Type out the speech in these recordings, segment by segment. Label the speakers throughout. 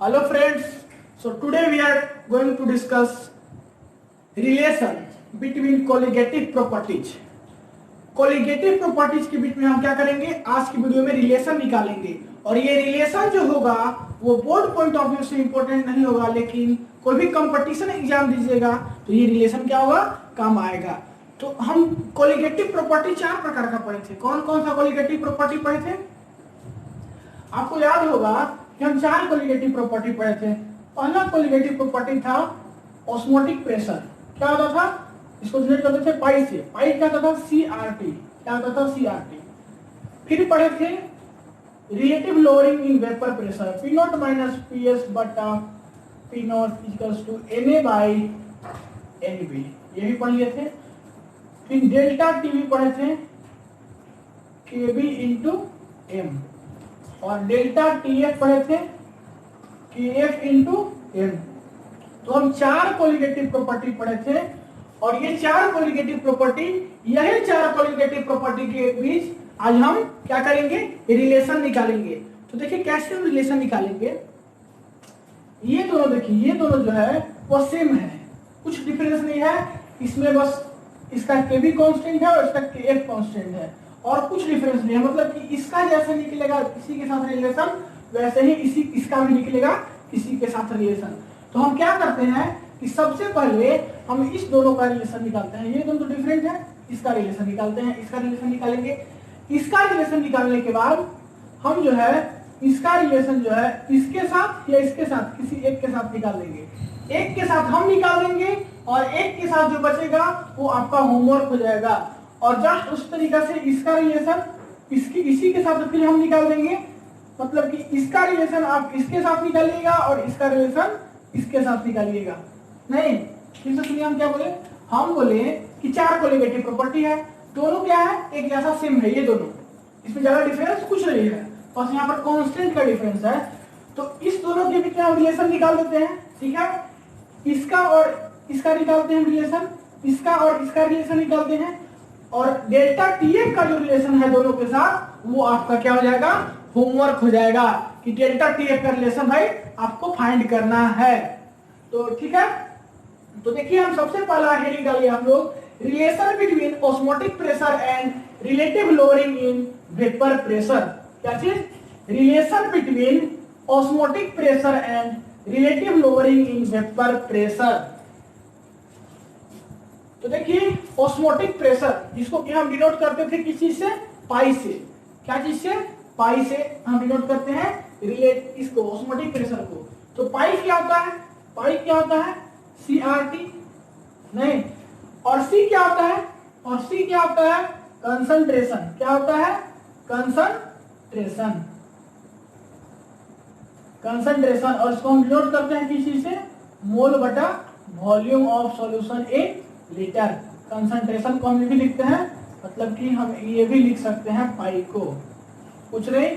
Speaker 1: Hello friends, so today we are going to discuss relation between colligative properties. Colligative properties के बीच में हम क्या करेंगे, आज की वीडियो में रिलेशन निकालेंगे। और ये रिलेशन जो होगा वो बोर्ड पॉइंट ऑफ व्यू से इंपॉर्टेंट नहीं होगा, लेकिन कोई भी कंपटीशन एग्जाम दीजिएगा तो ये रिलेशन क्या होगा, काम आएगा। तो हम कोलिगेटिव प्रॉपर्टी चार प्रकार का पढ़े थे। कौन कौन सा कोलिगेटिव प्रॉपर्टी पढ़े थे? आपको याद होगा कि हम चार कोलिगेटिव प्रॉपर्टी पढ़े थे। पहला कोलिगेटिव प्रॉपर्टी था ऑस्मोटिक प्रेशर। क्या होता था? इसको डिनोट करते थे पाई से। पाई क्या होता था? CRT। क्या होता था? CRT। फिर पढ़े थे relative lowering in vapour pressure, P not minus PS बटा P not equals to NA by NB, ये भी पढ़ लिए थे। फिर डेल्टा टीवी पढ़े थे KB इंटू M, और डेल्टा TF पढ़े थे KF इंटू M। तो हम चार कोलिगेटिव प्रॉपर्टी पढ़े थे, और ये चार कोलिगेटिव प्रॉपर्टी, यही चार कोलिगेटिव प्रॉपर्टी के बीच आज हम क्या करेंगे, रिलेशन निकालेंगे। तो देखिए कैसे हम रिलेशन निकालेंगे। ये दोनों देखिए, ये दोनों जो है वो सेम है, कुछ डिफरेंस नहीं है इसमें, बस इसका KB कांस्टेंट है और इसका KF कांस्टेंट है, और कुछ डिफरेंस नहीं है। मतलब कि इसका जैसे निकलेगा किसी के साथ रिलेशन, वैसे ही इसका भी निकलेगा किसी के साथ रिलेशन। तो हम क्या करते हैं कि सबसे पहले हम इस दोनों का रिलेशन निकालते हैं। ये दोनों तो डिफरेंट है, इसका रिलेशन निकालते हैं, इसका रिलेशन निकालेंगे। इसका रिलेशन निकालने के बाद हम जो है इसका रिलेशन जो है इसके साथ या इसके साथ किसी एक के साथ निकाल लेंगे। एक के साथ हम निकाल देंगे और एक के साथ जो बचेगा वो आपका होमवर्क हो जाएगा। और जस्ट उस तरीके से इसका रिलेशन इसी के साथ फिर हम निकाल देंगे। मतलब कि इसका रिलेशन आप इसके साथ निकालिएगा और इसका रिलेशन इसके साथ निकालिएगा। नहीं, फिर से सुनिए, हम क्या बोले, हम बोले कि चार कोलिगेटिव प्रॉपर्टी है, दोनों क्या है, एक जैसा सेम है। ये दोनों, इसमें ज्यादा डिफरेंस कुछ नहीं है, बस यहाँ पर कांस्टेंट का डिफरेंस है। तो इस दोनों के बीच में हम रिलेशन निकाल देते हैं। ठीक है, इसका और इसका निकालते हैं रिलेशन, इसका और इसका रिलेशन निकालते हैं, और डेल्टा TF का जो रिलेशन है दोनों के साथ, वो आपका क्या हो जाएगा, होमवर्क हो जाएगा कि डेल्टा TF का रिलेशन भाई आपको फाइंड करना है। तो ठीक है, तो देखिए हम सबसे पहला हेडिंग डालिए हम लोग, relation between osmotic pressure and relative lowering in vapour pressure. क्या चीज? Relation between osmotic pressure and relative lowering in vapour pressure. तो देखिए ऑस्मोटिक प्रेशर, जिसको कि हम डिनोट करते थे किस चीज से, पाई से। क्या चीज से? पाई से हम डिनोट करते हैं रिलेट इसको, ऑस्मोटिक प्रेशर को। तो पाई क्या होता है? पाई क्या होता है? CRT। नहीं, और C क्या होता है? और C क्या होता है? कंसंट्रेशन। क्या होता है? कंसंट्रेशन। कंसंट्रेशन, और इसको हम डिनोट करते हैं किस चीज से, मोल बटा volume of solution in litre. Concentration को हम भी लिखते हैं, मतलब कि हम ये भी लिख सकते हैं पाई को। कुछ नहीं,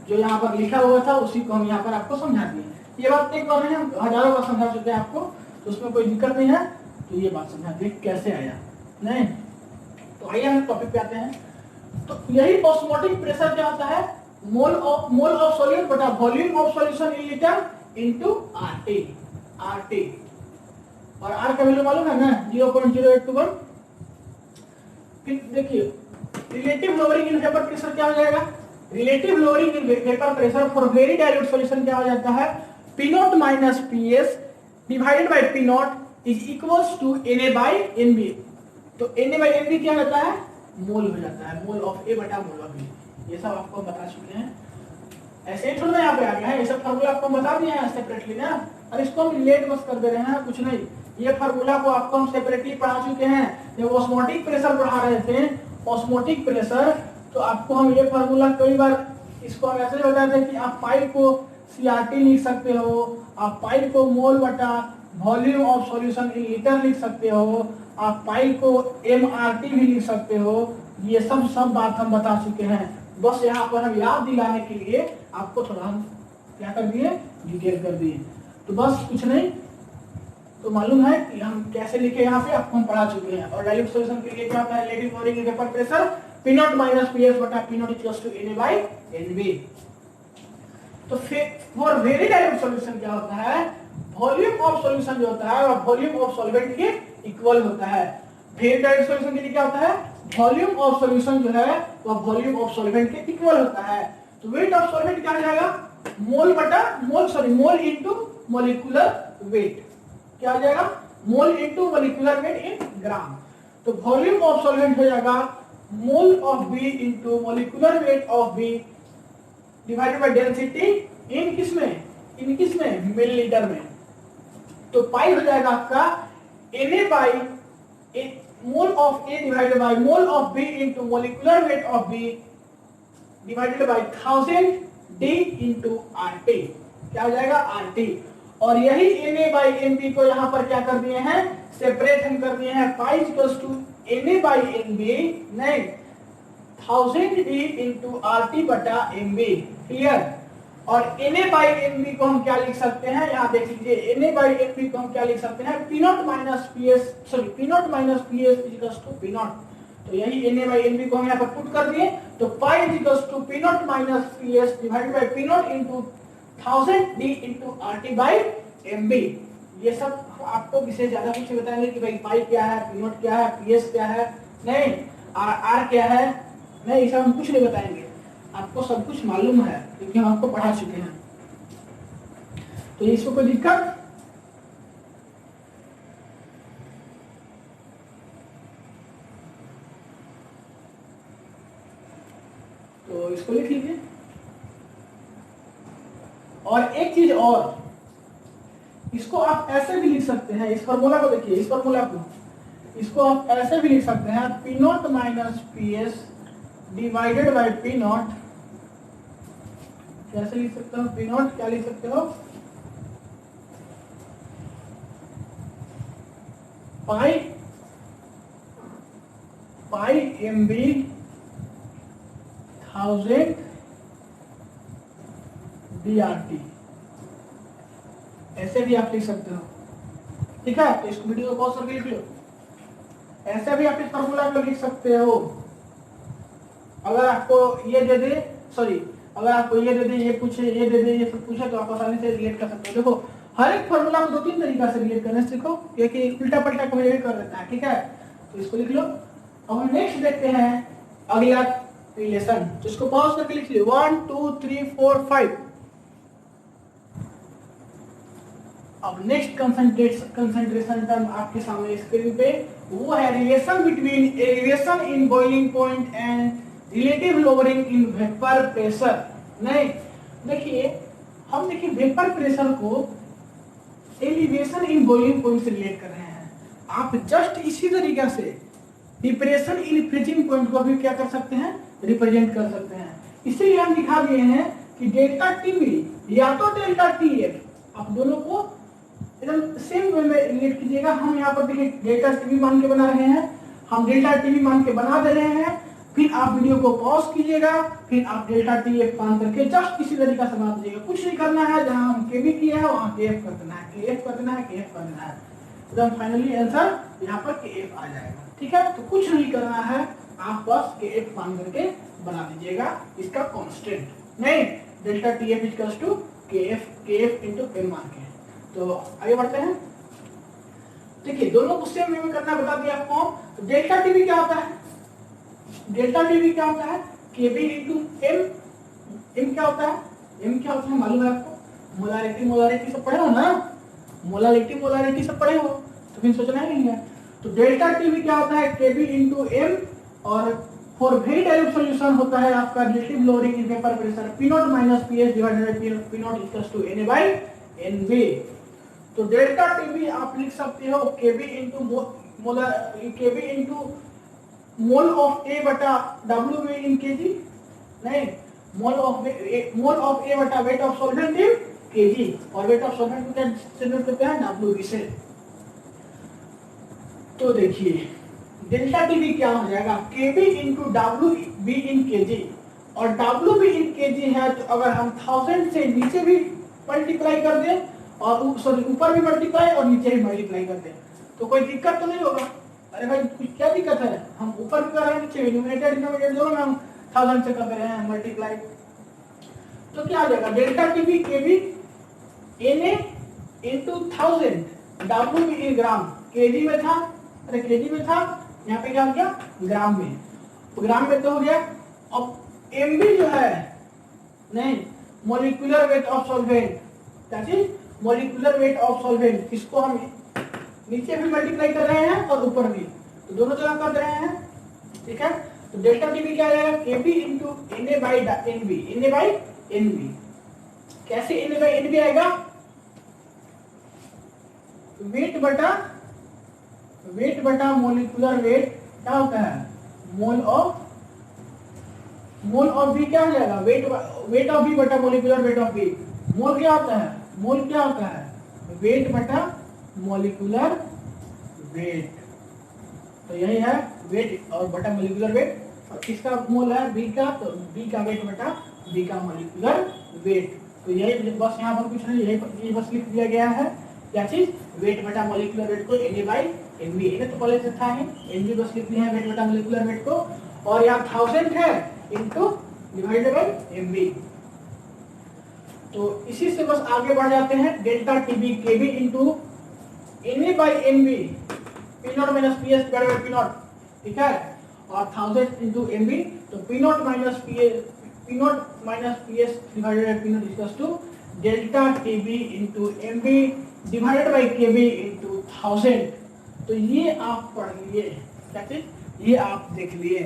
Speaker 1: जो यहाँ पर लिखा हुआ था उसी को हम यहाँ पर आपको समझा दिए। ये बात एक बार नहीं, हम हजारों बार समझा चुके हैं आपको, तो उसमें कोई दिक्कत नहीं है। तो ये बात समझा दिए कैसे आया। नहीं, तो आइए हम टॉपिक पे आते हैं। तो यही ऑस्मोटिक प्रेशर क्या होता है, मोल ऑफ सॉल्यूट बटा volume of solution in litre into RT। और R का वैल्यू मालूम है ना, 0.0821। फिर देखिए relative lowering in vapour pressure क्या हो जाएगा, relative lowering in vapour pressure for very dilute solution क्या हो जाता है, P not minus PS divided by P not is equals to NA by NB। तो NA बाय NB क्या होता है, मोल हो जाता है, मोल ऑफ A बटा मोल ऑफ B। ये सब आपको बता चुके हैं, ऐसे ही थोड़ा यहाँ पे आ गया है, ये सब फार्मूला आपको बता दिए हैं सेपरेटली ना। और इसको हम रिलेट बस कर दे रहे हैं, कुछ नहीं। ये फार्मूला को आपको हम सेपरेटली पढ़ा चुके हैं जब ऑस्मोटिक प्रेशर पढ़ा रहे थे, ऑस्मोटिक प्रेशर। तो आपको हम ये फार्मूला कई बार इसको हम ऐसे बताते हैं कि आप पाई को CRT लिख सकते हो, आप पाई को मोल बटा volume of solution in litre लिख सकते हो, आप पाई को MRT भी लिख सकते हो। ये सब बात हम बता चुके हैं, बस यहाँ पर हम याद दिलाने के लिए आपको थोड़ा हम क्या कर दिए, डिटेल कर दिए। तो बस कुछ नहीं, तो मालूम है कि हम कैसे लिखे, यहाँ पे आपको हम पढ़ा चुके हैं। और डाइल्यूट सॉल्यूशन के लिए क्या होता है, relative lowering in vapour pressure P not minus PS बटा P not equals to NA by NB। तो फॉर वेरी डायल्यूट सॉल्यूशन क्या होता है, वॉल्यूम ऑफ सॉल्यूशन जो होता है वो वॉल्यूम ऑफ सॉल्वेंट के इक्वल होता है। वेरी डायल्यूट सॉल्यूशन के लिए क्या होता है, वॉल्यूम ऑफ सॉल्यूशन जो है वो वॉल्यूम ऑफ सॉल्वेंट के इक्वल होता है। तो वेट ऑफ सॉल्वेंट क्या हो जाएगा, मोल बटा मोल इनटू मॉलिक्यूलर वेट, क्या हो जाएगा, mole into molecular weight in gram. तो वॉल्यूम ऑफ सॉल्वेंट हो जाएगा mole of B into molecular weight of B divided by density in किसमें मिलीलीटर में। तो पाई हो जाएगा आपका Na by mole of A divided by mole of B into molecular weight of B divided by 1000 D into RT, क्या हो जाएगा RT। और यही Na बाई Nb को यहाँ पर क्या कर दिए हैं, सेपरेट हम कर दिए हैं, pi equals to Na by Nb नहीं 1000 D इनटू RT बटा Mb, क्लियर। और Na बाई Nb को हम क्या लिख सकते हैं, यहाँ देख लीजिए, Na बाई Nb को हम क्या लिख सकते हैं, P0 minus PS P0 minus PS equals to P0। तो यही Na बाई Nb को हम यहाँ पर पुट कर दिए, तो pi equals to P0 minus PS divided by P0 into 1000 D into RT by Mb। ये सब आपको विशेष ज्यादा कुछ बताएंगे कि भाई पाई क्या है, P0 क्या है, PS क्या है, नहीं R क्या है, नहीं ये सब हम कुछ नहीं बताएंगे, आपको सब कुछ मालूम है क्योंकि हम आपको पढ़ा चुके हैं। तो इसको कोई दिक्कत, तो इसको लिख लीजिए। और एक चीज और, इसको आप ऐसे भी लिख सकते हैं, इस फॉर्मूला को देखिए, इस फॉर्मूला को इसको आप ऐसे भी लिख सकते हैं, P0 minus PS divided by P0, कैसे लिख सकते हो, P0 क्या लिख सकते हो, पाई Mb 1000 DRT, ऐसे भी आप लिख सकते हो, ठीक है। तो इस वीडियो को पॉज करके लिख लो, ऐसे भी आप इस फॉर्मूला को लिख सकते हो। अगर आपको ये दे दे, अगर आपको ये दे दे, ये पूछे, ये दे दे, ये सब पूछे, तो आप आसानी से रिलेट कर सकते हो। देखो हर एक फॉर्मूला को 2-3 तरीका से रिलेट करने सीखो, क्योंकि उल्टा पलटा कभी भी कर देता है, ठीक है। तो इसको लिख लो। अब हम नेक्स्ट देखते हैं अगला रिलेशन, जिसको पॉज करके लिख लो, 1 2 3 4 5। अब नेक्स्ट कंसंट्रेशन टर्म आपके सामने स्क्रीन पे, वो है relation between elevation in boiling point and relative lowering in vapour pressure. नहीं देखिए, हम देखिए वेपर प्रेशर को एलिवेशन इन बॉइलिंग पॉइंट से रिलेट कर रहे हैं। आप जस्ट इसी तरीके से डिप्रेशन इन फ्रीजिंग पॉइंट को भी क्या कर सकते हैं, रिप्रेजेंट कर सकते हैं। इसीलिए हम दिखा दिए हैं कि डेल्टा टीवी या तो डेल्टा टीएफ, आप दोनों को एकदम सेम वे में रिलेट कीजिएगा। हम यहाँ पर देखिए डेल्टा टीवी मान के बना रहे हैं, हम डेल्टा टीवी मान के बना दे रहे हैं, फिर आप वीडियो को पॉज कीजिएगा, फिर आप डेल्टा टीएफ मान करके जस्ट इसी तरीका से बना दीजिएगा। कुछ नहीं करना है, जहां हम केवी किया है वहां केएफ कर देना है, केएफ कर देना है, केएफ कर देना है, एकदम फाइनली आंसर यहाँ पर केएफ आ जाएगा, ठीक है। तो कुछ नहीं करना है, आप बस केएफ मान करके बना दीजिएगा इसका कांस्टेंट, नहीं delta TF equals to KF into m मान के। तो आगे बढ़ते हैं। देखिए दोनों को सेम वे में करना बता दिया आपको। तो डेल्टा टीवी क्या होता है, डेल्टा टीवी क्या होता है, केबी इनटू एम। एम क्या होता है, एम क्या होता है मालूम है आपको, मोलारिटी सब पढ़े हो ना, मोलारिटी सब पढ़े हो, तो फिर सोचना ही नहीं है। तो डेल्टा टीवी क्या होता है, केबी इनटू एम, और फॉर वेरी डायल्यूट सॉल्यूशन होता है आपका relative lowering in vapour pressure P0 minus PS divided by P0 equals to Na by Nb। तो डेल्टा टीवी आप लिख सकते हो KB into mole of A बटा WB इन केजी, नहीं मोल ऑफ A बटा weight of solvent in kg, और weight of solvent को क्या डिनोट करते हैं, WB से। तो देखिए डेल्टा टीवी क्या हो जाएगा, केबी इनटू WB इन केजी, और WB इन केजी है, तो अगर हम 1000 से नीचे भी मल्टीप्लाई कर दें और ऊपर भी मल्टीप्लाई और नीचे भी मल्टीप्लाई कर दें तो कोई दिक्कत तो नहीं होगा। अरे भाई कुछ क्या दिक्कत है, हम ऊपर भी कर रहे हैं, नीचे भी, न्यूमरेटर डिनोमिनेटर दोनों में हम 1000 से कर रहे हैं मल्टीप्लाई। तो क्या आ जाएगा डेल्टा टीबी केबी एनए इंटू 1000 डब्ल्यू में इन ग्राम, केजी में था, अरे केजी में था, यहाँ पे क्या हो गया ग्राम में, तो ग्राम में तो हो गया। अब एमबी जो है नहीं मोलिकुलर वेट ऑफ सॉल्वेंट, क्या चीज मोलिकुलर वेट ऑफ सॉल्वेंट, इसको हम नीचे भी मल्टीप्लाई कर रहे हैं और ऊपर भी, तो दोनों जगह कर रहे हैं, ठीक है। तो डेल्टा टीबी क्या आएगा k b into NA by n b, n a by n b, कैसे एनए बाई एनबी आएगा, वेट बटा मोलिकुलर वेट क्या होता है मोल ऑफ बी क्या हो जाएगा वेट ऑफ बी बटा molecular weight of b, mole क्या होता है वेट बटा मोलिकुलर वेट, तो यही है वेट और बटा मोलिकुलर वेट, और किसका मोल है बी का, तो बी का वेट बटा बी का मोलिकुलर वेट, तो यही बस यहाँ पर कुछ नहीं, यही बस लिख दिया गया है क्या चीज वेट बटा मोलिकुलर वेट को एनए बाई एनबी, इन्हें तो पहले से था ही, एनबी बस लिख दिया है वेट बटा मोलिकुलर वेट को, और यहाँ 1000 है इनटू डिवाइडेड बाई एमबी। तो इसी से बस आगे बढ़ जाते हैं, delta TB KB into NA by NB, P not minus P S divided by P not, ठीक है, और 1000 इंटू एमबी, तो P not minus P S divided by P not equals to delta TB into MB divided by KB into 1000। तो ये आप पढ़ लिए, क्या चीज ये आप देख लिए,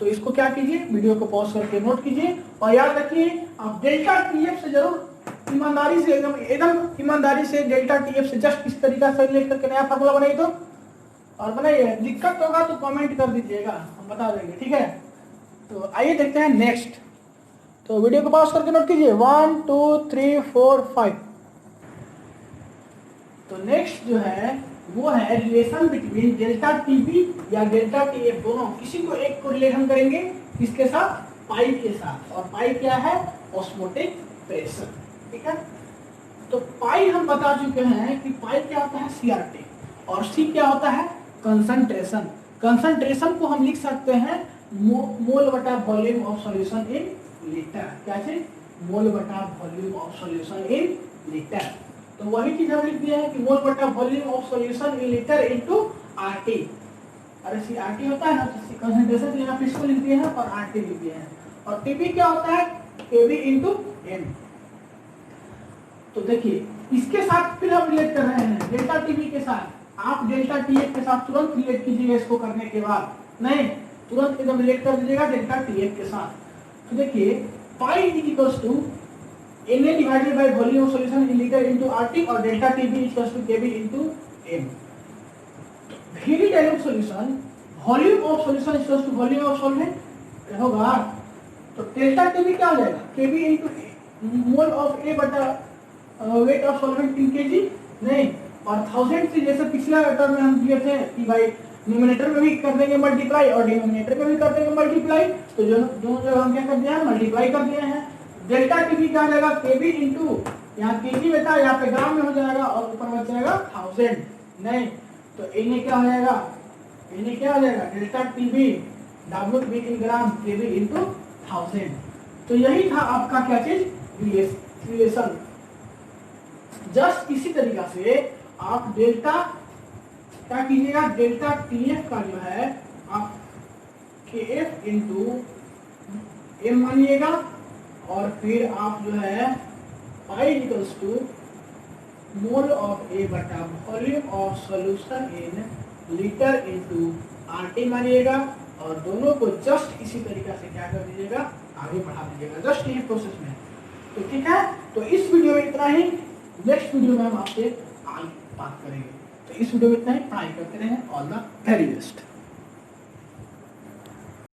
Speaker 1: तो इसको क्या कीजिए वीडियो को पॉज करके नोट कीजिए, और याद रखिए आप डेल्टा टीएफ से जरूर ईमानदारी से एकदम ईमानदारी से डेल्टा टीएफ से जस्ट इस तरीका से लेकर के नया फार्मूला बनाइए, तो और बनाइए, दिक्कत होगा तो कमेंट कर दीजिएगा, हम बता देंगे, ठीक है। तो आइए देखते हैं नेक्स्ट, तो वीडियो को पॉज करके नोट कीजिए 1 2 3 4 5। तो नेक्स्ट जो है वो है रिलेशन बिटवीन डेल्टा टीबी या डेल्टा टीएफ, दोनों किसी को एक को रिलेशन करेंगे किसके साथ पाई के साथ, और पाई क्या है ऑस्मोटिक प्रेशर, ठीक है। तो पाई हम बता चुके हैं कि पाई क्या होता है सीआरटी, और सी क्या होता है कंसंट्रेशन, कंसंट्रेशन को हम लिख सकते हैं मोल बटा volume of solution in litre, क्या चीज मोल बटा volume of solution in litre, तो वही चीज हम लिख दिया है कि मोल बटा volume of solution in litre into RT, अरे सी आरटी होता है ना, तो कंसंट्रेशन यहाँ पे इसको लिख दिया है और आरटी लिख दिया है, और टीबी क्या होता है केबी इनटू एम। तो देखिए इसके साथ फिर हम रिलेट कर रहे हैं डेल्टा टीबी के साथ, आप डेल्टा टीएफ के साथ तुरंत रिलेट कीजिएगा, इसको करने के बाद नहीं तुरंत एकदम रिलेट कर दीजिएगा डेल्टा टीएफ के साथ। तो देखिए pi equals to Na divided by volume of solution in liter into RT, और delta TB equals to KB into M। Very dilute solution, volume of solution equals to volume of solvent होगा, तो delta TB क्या हो जाएगा KB into mole of A बटा weight of solvent in kg, नहीं, और 1000 से जैसे पिछला टर्म में हम दिए थे कि भाई न्यूमरेटर में भी कर देंगे मल्टीप्लाई और डिनोमिनेटर में भी कर देंगे मल्टीप्लाई, तो दोनों जगह हम क्या कर दिया है मल्टीप्लाई कर दिए हैं। डेल्टा टीबी क्या हो जाएगा केबी इंटू यहाँ केजी में था यहाँ पे ग्राम में हो जाएगा, और ऊपर बच जाएगा 1000, नहीं तो इन्हें क्या हो जाएगा delta TB W be in gram KB into 1000। तो यही था आपका क्या चीज रिलेशन। जस्ट इसी तरीका से आप डेल्टा क्या कीजिएगा डेल्टा टीएफ का जो है आप केएफ इंटू एम मानिएगा, और फिर आप जो है pi equals to mole of a बटा volume of solution in litre into RT मानिएगा, और दोनों को जस्ट इसी तरीका से क्या कर दीजिएगा आगे बढ़ा दीजिएगा, जस्ट ये प्रोसेस में। तो ठीक है, तो इस वीडियो में इतना ही, नेक्स्ट वीडियो में हम आपसे आगे बात करेंगे। तो इस वीडियो में इतना ही, पढ़ाई करते रहें, ऑल द वेरी बेस्ट।